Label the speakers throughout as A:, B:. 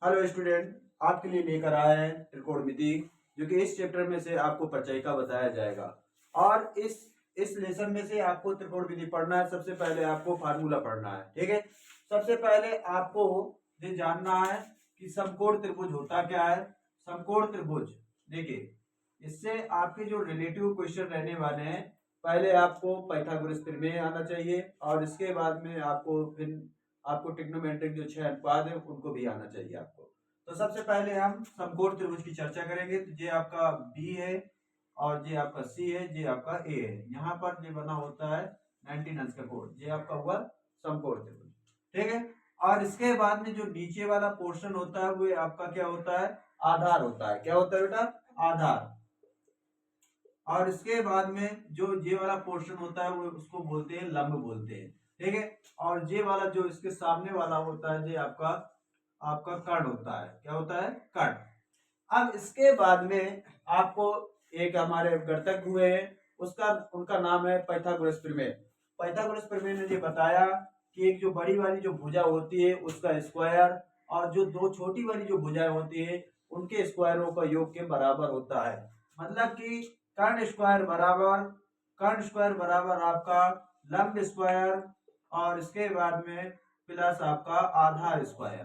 A: Hello student, आपके लिए लेकर आए हैं त्रिकोणमिति, जो कि इस चैप्टर में से आपको परिचय का बताया जाएगा। और इस लेसन में से आपको त्रिकोणमिति पढ़ना है। सबसे पहले आपको फार्मूला पढ़ना है, ठीक है। सबसे पहले आपको ये जानना है कि समकोण त्रिभुज होता क्या है। समकोण त्रिभुज, देखिए, इससे आपके जो रिलेटिव क्वेश्चन रहने वाले हैं, पहले आपको पाइथागोरस प्रमेय आना चाहिए और इसके बाद में आपको ट्रिग्नोमेट्रिक जो 6 अनुपात है उनको भी आना चाहिए आपको। तो सबसे पहले हम समकोण त्रिभुज की चर्चा करेंगे। तो ये आपका बी है और ये आपका सी है, ये आपका ए है। यहाँ पर ये बना होता है 19 अंश का कोण, ये आपका हुआ समकोण त्रिभुज, ठीक है। और इसके बाद में जो नीचे वाला पोर्शन होता है वो आपका क्या होता है, आधार होता है। क्या होता है बेटा, आधार। और इसके बाद में जो ये वाला पोर्शन होता है वो उसको बोलते हैं लंब बोलते हैं, ठीक है। और ये वाला जो इसके सामने वाला होता है ये आपका आपका कर्ण होता है। क्या होता है, कर्ण। अब इसके बाद में आपको एक हमारे गणितज्ञ हुए हैं, उसका उनका नाम है पाइथागोरस प्रमेय। पाइथागोरस प्रमेय ने ये बताया कि एक जो बड़ी वाली जो भुजा होती है उसका स्क्वायर और जो दो छोटी वाली जो भुजाएं होती है उनके स्क्वायरों का योग के बराबर होता है। मतलब कि कर्ण स्क्वायर बराबर आपका लंब स्क्वायर और इसके बाद में प्लस आपका आधार स्क्वायर,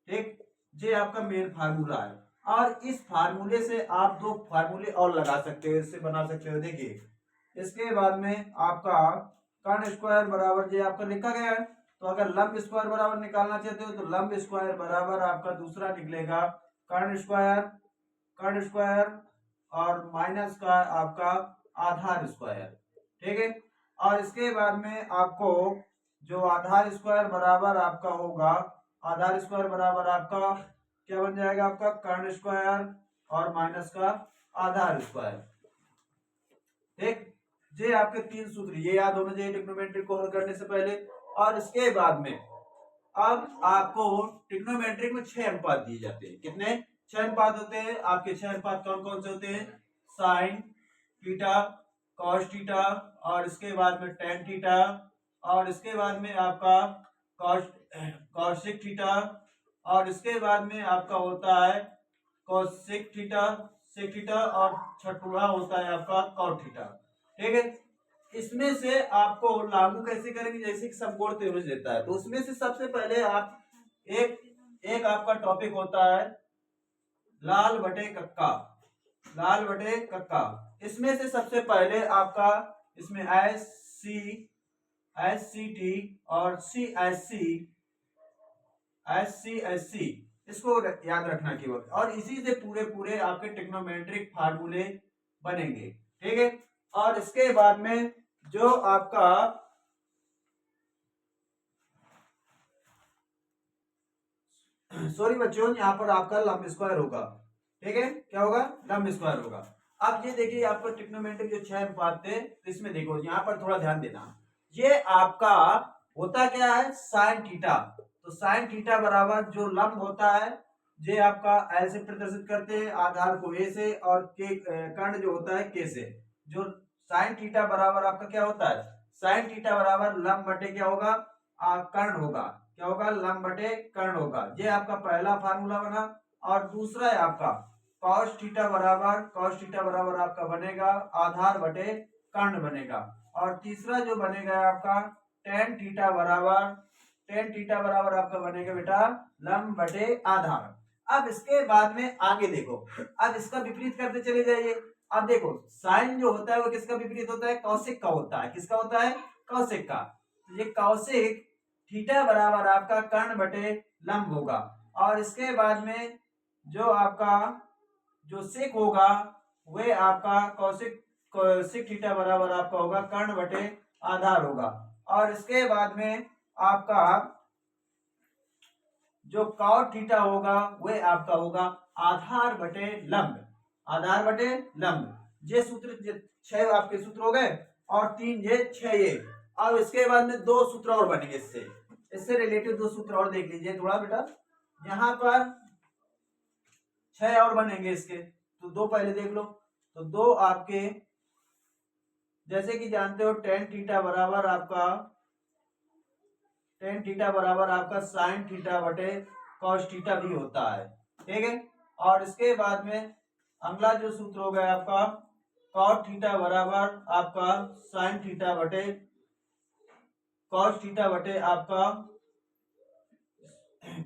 A: ठीक। ये आपका मेन फार्मूला है। और इस फार्मूले से आप दो फार्मूले और लगा सकते हो, इससे बना सकते हो। देखिए, इसके बाद में आपका कर्ण स्क्वायर बराबर ये आपका लिखा गया है। तो अगर लंब स्क्वायर बराबर निकालना चाहते हो तो लंब स्क्वायर बराबर आपका दूसरा निकलेगा कर्ण स्क्वायर और माइनस का आपका आधार स्क्वायर, ठीक है। और इसके बाद में आपको जो आधार स्क्वायर बराबर आपका होगा, आधार स्क्वायर बराबर आपका क्या बन जाएगा, आपका कर्ण स्क्वायर और माइनस का आधार स्क्वायर, ठीक। ये आपके तीन सूत्र ये याद होना चाहिए ट्रिग्नोमेट्री को हल करने से पहले। और इसके बाद में अब आपको ट्रिग्नोमेट्रिक में 6 अनुपात दिए जाते हैं। कितने, 6 अनुपात होते हैं आपके। 6 अनुपात कौन कौन से होते हैं, साइन थीटा, कॉस थीटा और इसके बाद में टेन थीटा और इसके बाद में आपका कॉसिक थीटा और इसके बाद में आपका होता है कॉसिक थीटा, सेक थीटा और छठवां होता है आपका कॉट थीटा, ठीक है। इसमें से आपको लागू कैसे करेंगे, जैसे कि समकोण त्रिभुज देता है तो उसमें से सबसे पहले आप एक एक आपका टॉपिक होता है लाल बटे कक्का, लाल बटे कक्का। इसमें से सबसे पहले आपका इसमें एस सी टी और एस सी इसको याद रखना केवल। और इसी से पूरे पूरे आपके ट्रिग्नोमेट्रिक फार्मूले बनेंगे, ठीक है। और इसके बाद में जो आपका सॉरी बच्चों, यहाँ पर आपका लंब स्क्वायर होगा, ठीक है। क्या होगा, लंब स्क्वायर होगा। अब ये देखिए आपका ट्रिग्नोमेट्रिक जो 6 अनुपात थे, तो इसमें देखो यहाँ पर थोड़ा ध्यान देना। ये आपका होता क्या है, साइन थीटा। तो साइन थीटा बराबर जो लंब होता है ये आपका एल से प्रदर्शित करते हैं, आधार को ए से और के कर्ण जो होता है के से। जो साइन थीटा बराबर आपका क्या होता है, साइन थीटा बराबर लंब बटे क्या होगा, कर्ण होगा। क्या होगा, लंब बटे कर्ण होगा। ये आपका पहला फार्मूला बना। और दूसरा है आपका कॉस थीटा बराबर आपका बनेगा आधार बटे कर्ण बनेगा। और तीसरा जो बनेगा आपका टेन थीटा बराबर आपका बनेगा बेटा लंब बटे आधार। अब इसके बाद में आगे देखो, अब इसका विपरीत करते चले जाइए। अब देखो साइन जो होता है वो किसका विपरीत होता है, कौशिक का होता है। किसका होता है, कौशिक का। तो ये कौशिक थीटा बराबर आपका कर्ण बटे लंब होगा। और इसके बाद में जो आपका जो सेक होगा वह आपका कौशिक थीटा बराबर आपका होगा कर्ण बटे आधार होगा। और इसके बाद में आपका जो कॉट थीटा होगा वह आपका होगा आधार बटे लंब, आधार बटे लंब। ये सूत्र 6 आपके सूत्र हो गए और 3 ये 6 ये। अब इसके बाद में 2 सूत्र और बनेंगे, इससे रिलेटेड 2 सूत्र और देख लीजिए थोड़ा बेटा। यहां पर 6 और बनेंगे इसके, तो 2 पहले देख लो। तो 2 आपके जैसे कि जानते हो टेन थीटा बराबर आपका साइन थीटा बटे कॉस थीटा भी होता है, ठीक है। और इसके बाद में अगला जो सूत्र हो गया आपका कॉस थीटा बराबर आपका साइन थीटा बटे कॉस थीटा बटे आपका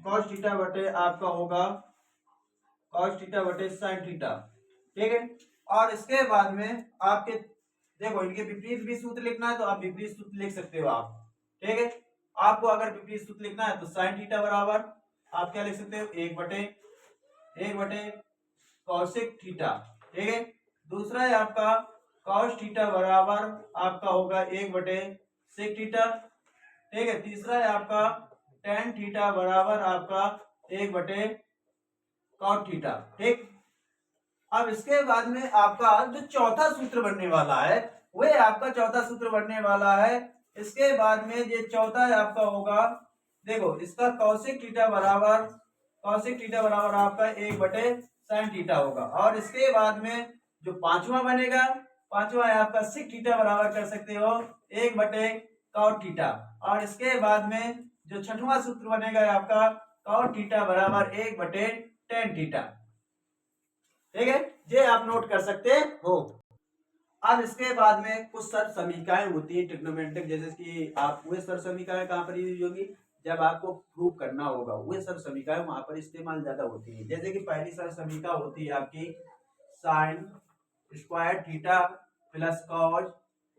A: कॉस थीटा बटे आपका होगा कॉस थीटा बटे साइन थीटा, ठीक है। और इसके बाद में आपके देखो इनके विपरीत भी सूत्र लिखना है तो आप विपरीत सूत्र लिख सकते हो आप, ठीक है। आपको अगर विपरीत सूत्र लिखना है तो साइन थीटा बराबर आप क्या लिख सकते हो एक बटे कौशिक थीटा, ठीक है। दूसरा है आपका कॉस थीटा बराबर आपका होगा एक बटे सेक थीटा, ठीक है। तीसरा है आपका टेन थीटा बराबर आपका एक बटे कॉट थीटा, ठीक। अब इसके बाद में आपका जो चौथा सूत्र बनने वाला है वह आपका चौथा सूत्र बनने वाला है। इसके बाद में ये चौथा है आपका होगा देखो इसका कौशिक थीटा बराबर आपका एक बटे साइन थीटा होगा। और इसके बाद में जो पांचवा बनेगा पांचवा है आपका सिक थीटा बराबर कर सकते हो एक बटे कॉट थीटा। और इसके बाद में जो छठवां सूत्र बनेगा आपका कॉट थीटा बराबर एक बटे टेन थीटा, ठीक है। ये आप नोट कर सकते हो। अब इसके बाद में कुछ सर समीकरण होती है ट्रिग्नोमेट्रिक, जैसे कि आप वे सर समीकरण कहाँ पर यूज होगी जब आपको प्रूव करना होगा, वे सर समीकरण वहां पर इस्तेमाल ज्यादा होती है। जैसे कि पहली सर समीकरण होती है आपकी sine square theta plus cos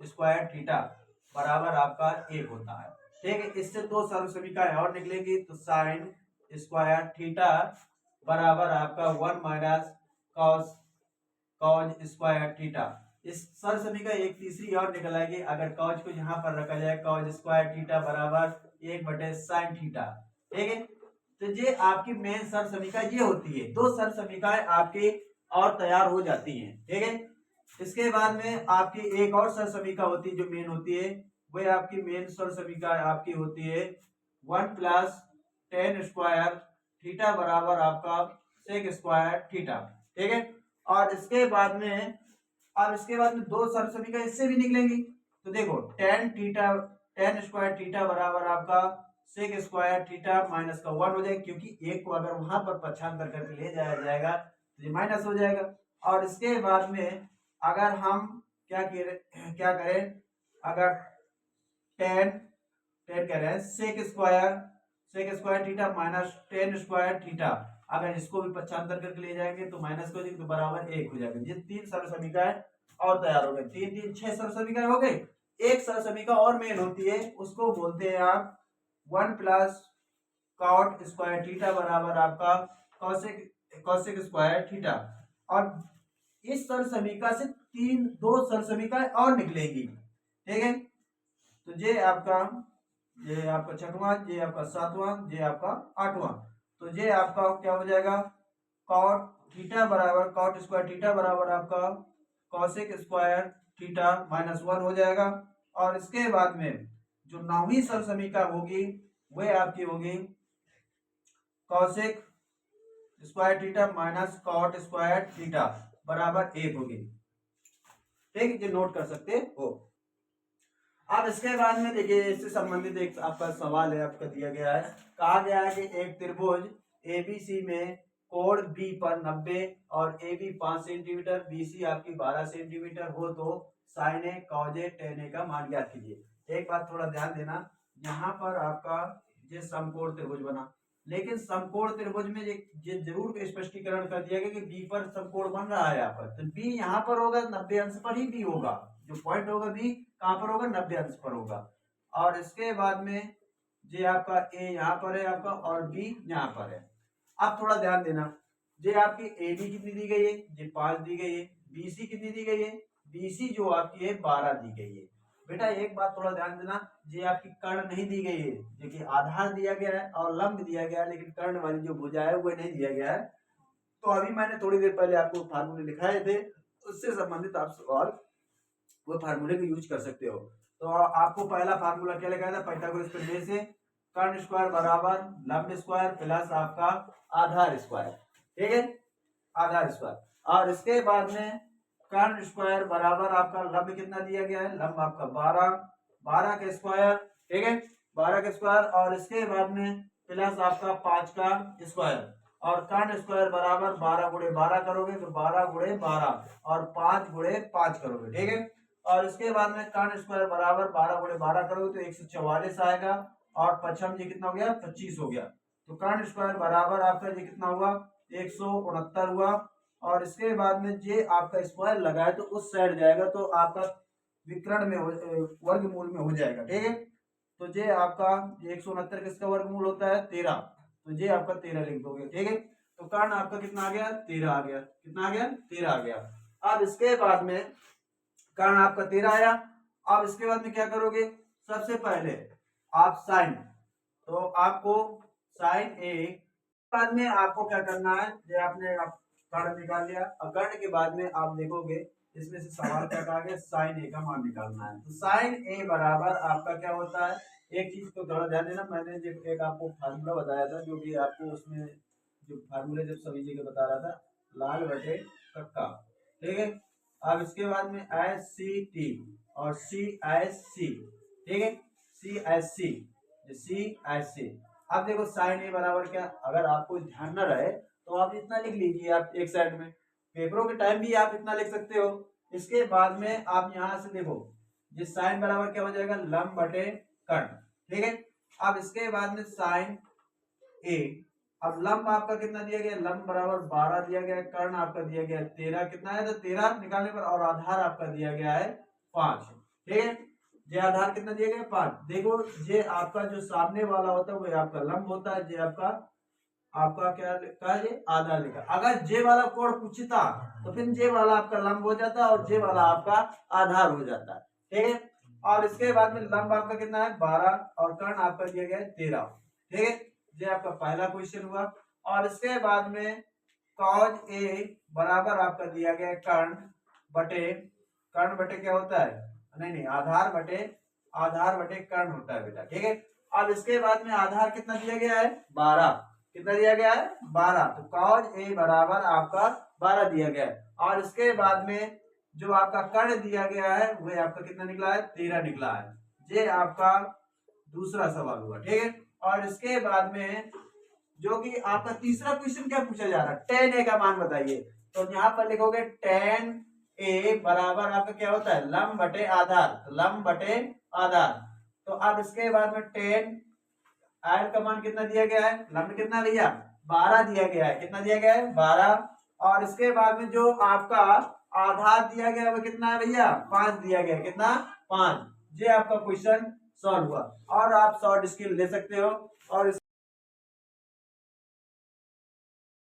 A: square theta बराबर आपका एक होता है, ठीक है। इससे दो सर समीकरण और निकलेगी तो साइन स्क्वायर थीटा बराबर आपका one minus cos square theta. इस सर समीकरण एक तीसरी और निकल आएगी अगर कॉज को यहाँ पर रखा जाए कॉज स्क्वायर थीटा बराबर एक बटे साइन थीटा, ठीक है। तो ये आपकी मेन सर समीकरण ये होती है, दो सर समीकरण आपके और तैयार हो जाती हैं, ठीक है। इसके बाद में आपकी एक और सर समीकरण होती है जो मेन होती है, वह आपकी मेन सर समीकरण आपकी होती है one plus ten square theta बराबर आपका सेक स्क्वायर थीटा, ठीक है। और इसके बाद में दो सर समीकरण इससे भी निकलेंगी। तो देखो टेन स्क्वायर थीटा बराबर आपका सेक स्क्वायर थीटा माइनस का वन हो जाएगा, क्योंकि एक को अगर वहां पर पक्षांतर करके ले जाया जाएगा तो ये माइनस हो जाएगा। और इसके बाद में अगर हम क्या करें अगर टेन कह रहे हैं sec square theta minus ten square theta, अगर इसको भी पक्षांतर करके ले जाएंगे तो माइनस को तो बराबर एक हो जाएगा। ये तीन सर समीकरण और तैयार हो गए, तीन छह सर समीकरण हो गए। एक सर समीकरण और मेन होती है उसको बोलते हैं आप one plus cot square theta बराबर आपका कॉसेक स्क्वायर थीटा। और इस सर समीकरण से दो सर समीकरण और निकलेंगी, ठीक है। तो ये आपका छठवां, ये आपका सातवां, ये आपका आठवां। तो ये आपका क्या हो जाएगा कॉट स्क्वायर थीटा बराबर आपका cosec square theta minus one हो जाएगा। और इसके बाद में जो नौवीं सर समीकरण होगी वह आपकी होगी cosec square theta minus cot square theta बराबर एक होगी, ठीक है। ये नोट कर सकते हो। अब इसके बाद में देखिए इससे संबंधित एक आपका सवाल है आपका दिया गया है, कहा गया है कि एक त्रिभुज एबीसी में कोण बी पर 90 और ए बी 5 सेंटीमीटर बीसी आपकी 12 सेंटीमीटर हो तो साइन ए कॉज ए टेन ए का मान ज्ञात कीजिए। एक बात थोड़ा ध्यान देना, यहाँ पर आपका ये समकोण त्रिभुज बना, लेकिन समकोण त्रिभुज में ये जरूर स्पष्टीकरण कर दिया गया कि बी पर समकोण बन रहा है यहाँ पर, तो बी यहाँ पर होगा 90 अंश पर ही बी होगा, जो पॉइंट होगा बी कहाँ पर होगा 90 अंश पर होगा। और इसके बाद में ये आपका ए यहाँ पर है आपका और बी यहाँ पर है। अब थोड़ा ध्यान देना, ये आपकी ए बी कितनी दी गई है, ये 5 दी गई है, बी सी कितनी दी गई है, बी सी जो आपकी है 12 दी गई है। बेटा एक बात थोड़ा ध्यान देना, ये आपकी कर्ण नहीं दी गई है, देखिए आधार दिया गया है और लंब दिया गया है, लेकिन कर्ण वाली जो भुजा है वो नहीं दिया गया है। तो अभी मैंने थोड़ी देर पहले आपको फार्मूले लिखाए थे, उससे संबंधित आप सवाल वो फार्मूले को यूज कर सकते हो। तो आपको पहला फार्मूला क्या लिखा था पाइथागोरस प्रमेय से, कर्ण स्क्वायर बराबर लंब स्क्वायर प्लस आपका आधार स्क्वायर, ठीक है, आधार स्क्वायर। और इसके बाद में कर्ण स्क्वायर बराबर आपका लंब कितना दिया गया है, लंब आपका 12 का स्क्वायर, ठीक है, 12 का स्क्वायर। और इसके बाद में प्लस आपका 5 का स्क्वायर, और कर्ण स्क्वायर बराबर 12 गुणे 12 करोगे तो 12 गुणे 12 और 5 गुणे 5 करोगे, ठीक है। और इसके बाद में कर्ण स्क्वायर बराबर 12 गुणे 12 करोगे तो 144 आएगा, और पच्छम ये कितना हो गया 25 हो गया। तो कर्ण स्क्वायर बराबर आपका ये कितना हुआ 169 हुआ। और इसके बाद में ये आपका स्क्वायर लगाए तो उस साइड जाएगा तो आपका विकर्ण में वर्गमूल में हो जाएगा, ठीक है। तो ये आपका 169 किसका वर्गमूल होता है 13, तो ये आपका 13 लिख दोगे, ठीक है। तो कर्ण आपका कितना आ गया 13 आ गया, कितना आ गया 13 आ गया। अब इसके बाद में कर्ण आपका 13 आया। अब इसके बाद में क्या करोगे, सबसे पहले आप साइन, तो आपको साइन ए, बाद में आपको क्या करना है, ये आपने कर्ण निकाल लिया। अब कर्ण के बाद में आप देखोगे इसमें से सवाल क्या कहा गया, साइन ए का मान निकालना है। तो साइन ए बराबर आपका क्या होता है, एक चीज को थोड़ा ध्यान देना, मैंने जो एक आपको फार्मूला बताया था, जो कि आपको उसमें जो फार्मूले जब सभी जगह बता रहा था, लाल बटे कक्का, ठीक है। अब इसके बाद में एस सी टी और सी एस सी, ठीक है, C S C, C S C. अब देखो साइन ए बराबर क्या, अगर आपको ध्यान न रहे तो आप इतना लिख लीजिए, आप एक साइड में पेपरों के टाइम भी आप इतना लिख सकते हो। इसके बाद में आप यहां से देखो ये साइन बराबर क्या हो जाएगा लंब बटे कर्ण, ठीक है। अब इसके बाद में साइन ए, अब लंब आपका कितना दिया गया, लंब बराबर 12 दिया गया, कर्ण आपका दिया गया 13, कितना है तो 13 निकालने पर, और आधार आपका दिया गया है 5, ठीक है। ये आधार कितना दिया गया 5। देखो ये आपका जो सामने वाला होता है वो आपका लंब होता है, ये आपका क्या लिखा है, ये आधार लिखा। अगर जे वाला कोण पूछता तो फिर जे वाला आपका लंब हो जाता है और जे वाला आपका आधार हो जाता है, ठीक है। और इसके बाद में लंब आपका कितना है 12 और कर्ण आपका दिया गया है 13, ठीक है। ये आपका पहला क्वेश्चन हुआ। और इसके बाद में कॉज ए बराबर आपका दिया गया है कर्ण बटे क्या होता है, नहीं आधार बटे कर्ण होता है बेटा, ठीक है। अब इसके बाद में आधार कितना दिया गया है 12, कितना दिया गया है 12, तो कॉज ए बराबर आपका 12 दिया गया है। और इसके बाद में जो आपका कर्ण दिया गया है वह आपका कितना निकला है 13 निकला है। ये आपका दूसरा सवाल हुआ, ठीक है। और इसके बाद में जो कि आपका तीसरा क्वेश्चन क्या पूछा जा रहा है, टेन ए का मान बताइए। तो यहाँ पर लिखोगे टेन ए बराबर आपका क्या होता है लंब बटे आधार, लंब बटे आधार। तो अब इसके बाद में टेन आर का मान कितना दिया गया है, लंब कितना भैया 12 दिया गया है, कितना दिया गया है 12। और इसके बाद में जो आपका आधार दिया गया है वो कितना है भैया 5 दिया गया है, कितना 5। ये आपका क्वेश्चन सॉल्व हुआ। और आप शॉर्ट स्किल ले सकते हो। और